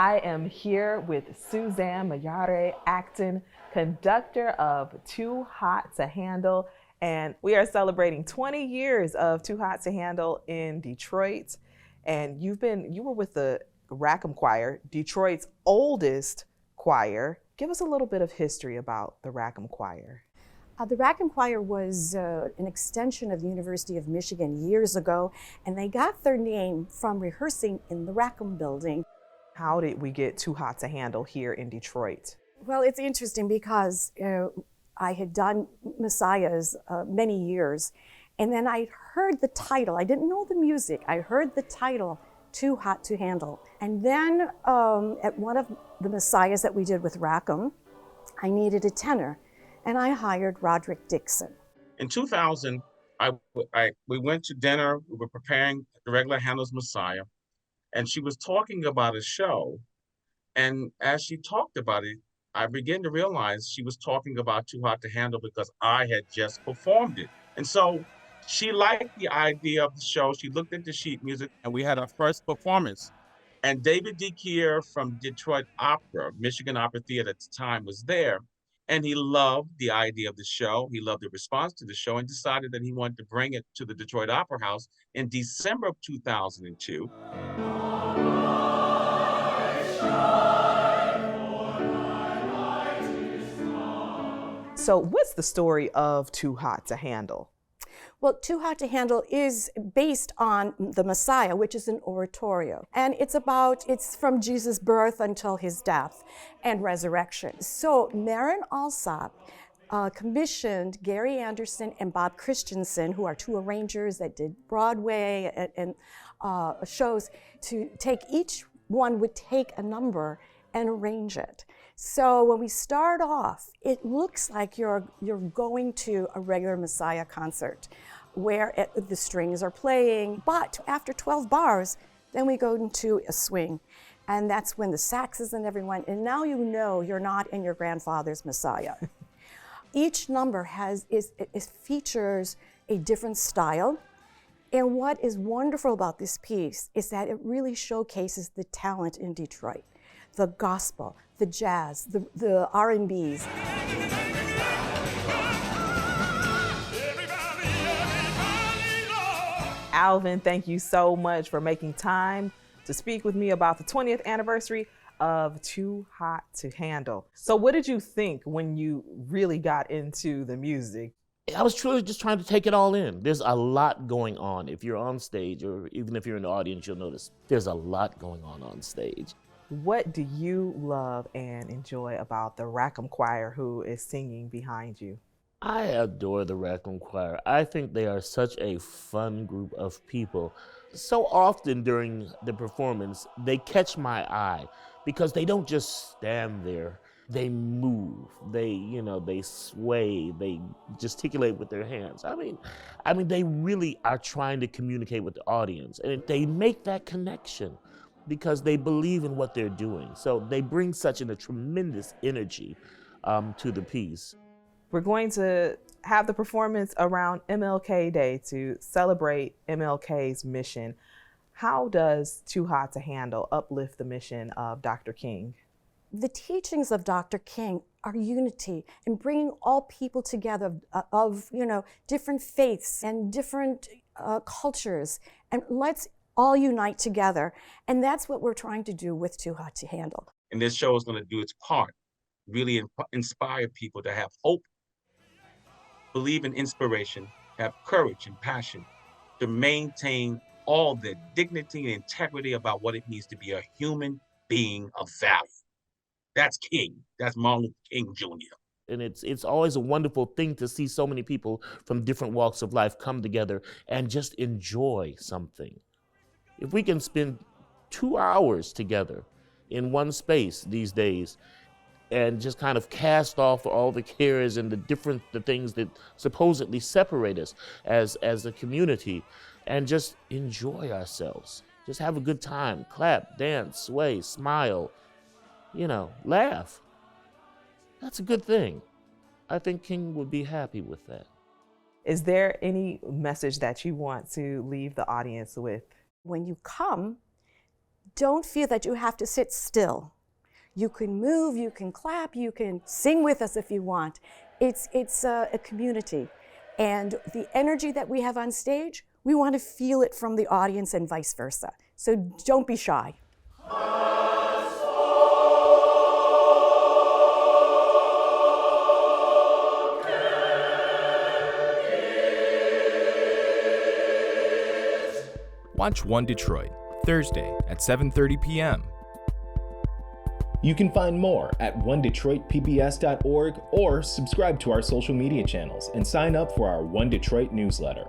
I am here with Suzanne Acton, conductor of Too Hot to Handle, and we are celebrating 20 years of Too Hot to Handle in Detroit. And you were with the Rackham Choir, Detroit's oldest choir. Give us a little bit of history about the Rackham Choir. The Rackham Choir was an extension of the University of Michigan years ago, and they got their name from rehearsing in the Rackham building. How did we get Too Hot to Handle here in Detroit? Well, it's interesting because I had done Messiahs many years, and then I heard the title. I didn't know the music. I heard the title, Too Hot to Handle. And then at one of the Messiahs that we did with Rackham, I needed a tenor, and I hired Rodrick Dixon. In 2000, we went to dinner. We were preparing the regular Handel's Messiah, and she was talking about a show. And as she talked about it, I began to realize she was talking about Too Hot to Handle because I had just performed it. And so she liked the idea of the show. She looked at the sheet music, and we had our first performance. And David DeKeer from Detroit Opera, Michigan Opera Theater at the time, was there. And he loved the idea of the show. He loved the response to the show and decided that he wanted to bring it to the Detroit Opera House in December of 2002. So what's the story of Too Hot to Handle? Well, Too Hot to Handle is based on the Messiah, which is an oratorio. And it's from Jesus' birth until his death and resurrection. So Marion Alsop commissioned Gary Anderson and Bob Christensen, who are two arrangers that did Broadway and shows, to take each one would take a number and arrange it. So when we start off, it looks like you're going to a regular Messiah concert where the strings are playing, but after 12 bars, then we go into a swing. And that's when the saxes and everyone, and now you know you're not in your grandfather's Messiah. Each number features a different style. And what is wonderful about this piece is that it really showcases the talent in Detroit. The gospel, the jazz, the R&Bs. Alvin, thank you so much for making time to speak with me about the 20th anniversary of Too Hot to Handle. So what did you think when you really got into the music? I was truly just trying to take it all in. There's a lot going on. If you're on stage, or even if you're in the audience, you'll notice there's a lot going on stage. What do you love and enjoy about the Rackham Choir who is singing behind you? I adore the Rackham Choir. I think they are such a fun group of people. So often during the performance, they catch my eye because they don't just stand there. They move, they sway, they gesticulate with their hands. I mean, they really are trying to communicate with the audience, and they make that connection because they believe in what they're doing. So they bring such a tremendous energy to the piece. We're going to have the performance around MLK Day to celebrate MLK's mission. How does Too Hot to Handle uplift the mission of Dr. King? The teachings of Dr. King are unity and bringing all people together of different faiths and different cultures, and let's all unite together. And that's what we're trying to do with Too Hot to Handle. And this show is going to do its part, really inspire people to have hope, believe in inspiration, have courage and passion to maintain all the dignity and integrity about what it means to be a human being of value. That's King. That's Martin Luther King Jr. And it's always a wonderful thing to see so many people from different walks of life come together and just enjoy something. If we can spend 2 hours together in one space these days and just kind of cast off all the cares and the things that supposedly separate us as a community, and just enjoy ourselves. Just have a good time, clap, dance, sway, smile, laugh. That's a good thing. I think King would be happy with that. Is there any message that you want to leave the audience with? When you come, Don't feel that you have to sit still. You can move, you can clap, you can sing with us if you want. It's a community. And the energy that we have on stage, we want to feel it from the audience and vice versa. So don't be shy. Watch One Detroit, Thursday at 7:30 p.m. You can find more at onedetroitpbs.org or subscribe to our social media channels and sign up for our One Detroit newsletter.